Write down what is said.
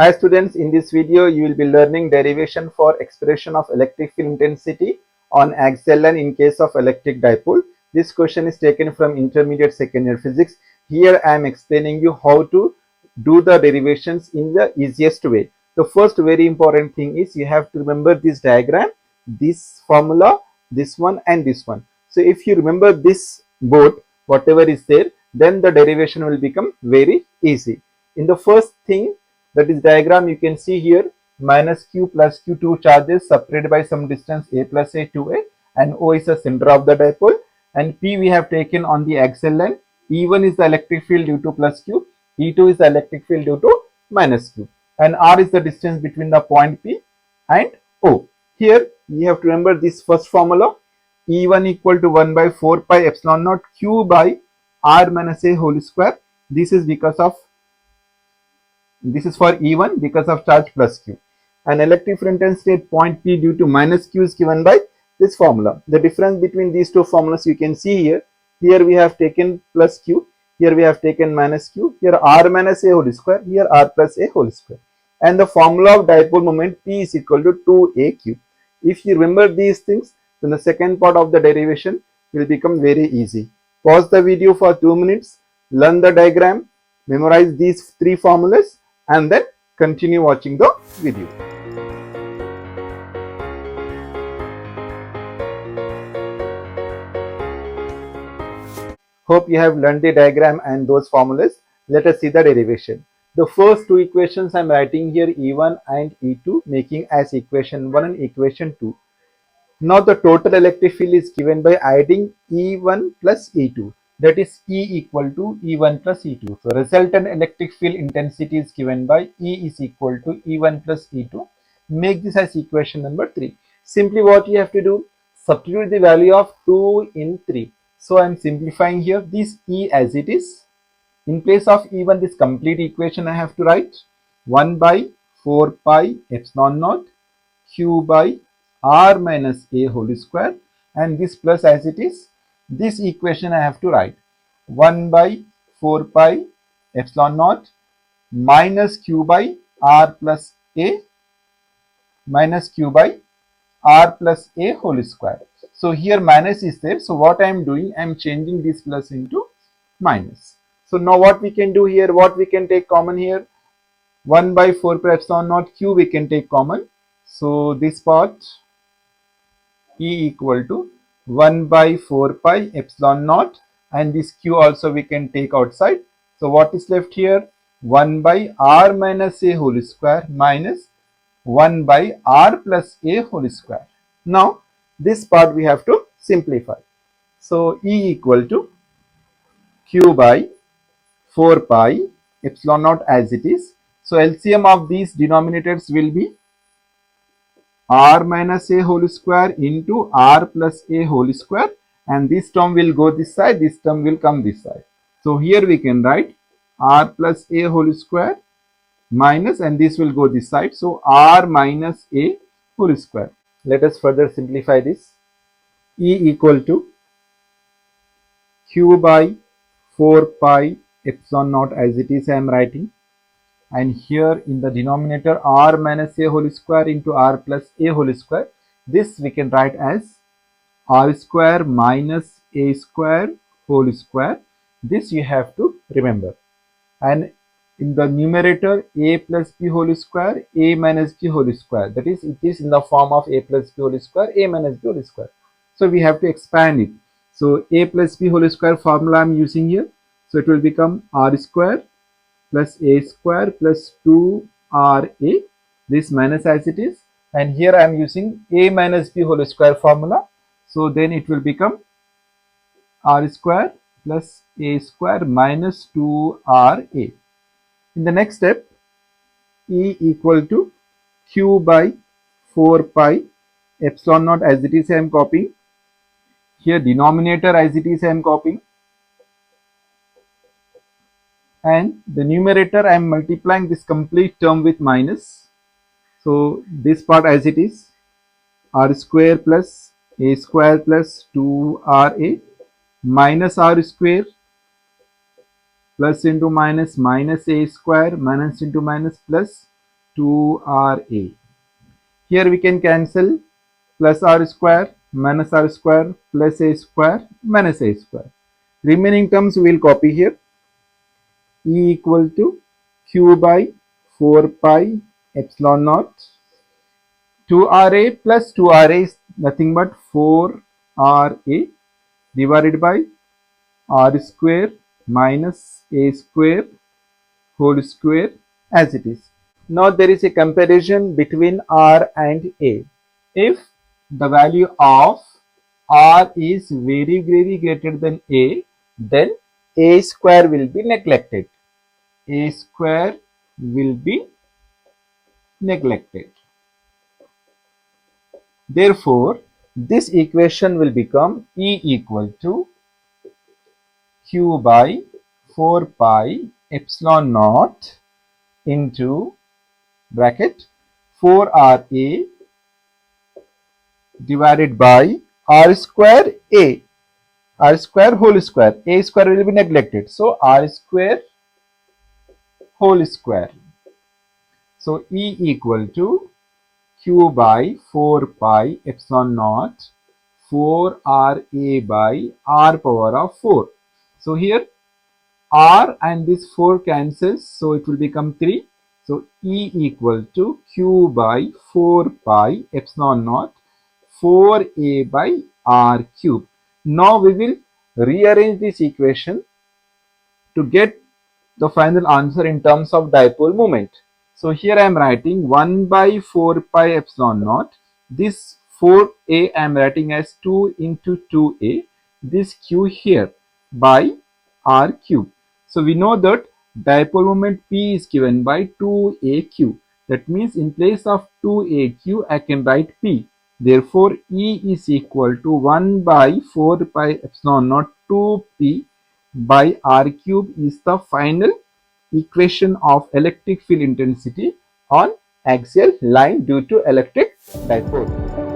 Hi students, in this video you will be learning derivation for expression of electric field intensity on axial line in case of electric dipole. This question is taken from intermediate second year physics. Here I am explaining you how to do the derivations in the easiest way. The first very important thing is you have to remember this diagram, this formula, this one and this one. So if you remember this both, whatever is there, then the derivation will become very easy. In the first thing, that is diagram, you can see here minus q plus q, two charges separated by some distance a plus a to a, and O is the center of the dipole, and P we have taken on the axial line. E1 is the electric field due to plus q, E2 is the electric field due to minus q, and R is the distance between the point P and O. Here you have to remember this first formula, E1 equal to 1 by 4 pi epsilon naught q by R minus a whole square. This is for E1 because of charge plus q. And electric field intensity at point P due to minus q is given by this formula. The difference between these two formulas you can see here. Here we have taken plus q, here we have taken minus q, here R minus a whole square, here R plus a whole square. And the formula of dipole moment P is equal to 2aq. If you remember these things, then the second part of the derivation will become very easy. Pause the video for 2 minutes, learn the diagram, memorize these three formulas, and then continue watching the video. Hope you have learned the diagram and those formulas. Let us see the derivation. The first two equations I am writing here, E1 and E2, making as equation 1 and equation 2. Now the total electric field is given by adding E1 plus E2. That is E equal to E1 plus E2. So resultant electric field intensity is given by E is equal to E1 plus E2. Make this as equation number 3. Simply what you have to do, substitute the value of 2 in 3. So I am simplifying here this E as it is. In place of E1, this complete equation I have to write 1 by 4 pi epsilon naught q by R minus a whole square, and this plus as it is. This equation I have to write 1 by 4 pi epsilon naught minus q by R plus a minus q by R plus a whole square. So here minus is there. So what I am doing, I am changing this plus into minus. So now what we can do here, what we can take common here, 1 by 4 pi epsilon naught q we can take common. So this part E equal to 1 by 4 pi epsilon naught, and this q also we can take outside. So what is left here, 1 by R minus a whole square minus 1 by R plus a whole square. Now this part we have to simplify. So E equal to q by 4 pi epsilon naught as it is. So LCM of these denominators will be R minus a whole square into R plus a whole square, and this term will go this side, this term will come this side. So here we can write R plus a whole square minus, and this will go this side, so R minus a whole square. Let us further simplify this. E equal to q by 4 pi epsilon naught as it is I am writing, and here in the denominator R minus a whole square into R plus a whole square. This we can write as R square minus a square whole square. This you have to remember. And in the numerator a plus b whole square, a minus b whole square. That is, it is in the form of a plus b whole square, a minus b whole square. So we have to expand it. So a plus b whole square formula I am using here. So it will become R square plus a square plus 2ra, this minus as it is, and here I am using a minus b whole square formula. So then it will become R square plus a square minus 2ra. In the next step, E equal to q by 4 pi epsilon naught as it is I am copying. Here denominator as it is I am copying, and the numerator I am multiplying this complete term with minus. So this part as it is, R square plus a square plus 2ra minus R square plus into minus minus a square minus into minus plus 2RA. Here we can cancel plus R square minus R square plus A square minus A square. Remaining terms we will copy here. E equal to Q by 4 pi epsilon naught. 2RA plus 2RA is nothing but 4RA divided by R square minus A square whole square as it is. Now there is a comparison between R and A. If the value of R is very greater than A, then A square will be neglected. A square will be neglected. Therefore, this equation will become E equal to Q by 4 pi epsilon naught into bracket 4RA divided by R square A. R square whole square. A square will be neglected. So, R square whole square. So, E equal to Q by 4 pi epsilon naught 4RA by R power of 4. So, here R and this 4 cancels. So, it will become 3. So, E equal to Q by 4 pi epsilon naught 4A by R cube. Now, we will rearrange this equation to get the final answer in terms of dipole moment. So, here I am writing 1 by 4 pi epsilon naught. This 4A I am writing as 2 into 2A. This Q here by R cube. So, we know that dipole moment P is given by 2AQ. That means in place of 2AQ, I can write P. Therefore, E is equal to 1 by 4 pi epsilon naught 2P by R cube is the final equation of electric field intensity on axial line due to electric dipole.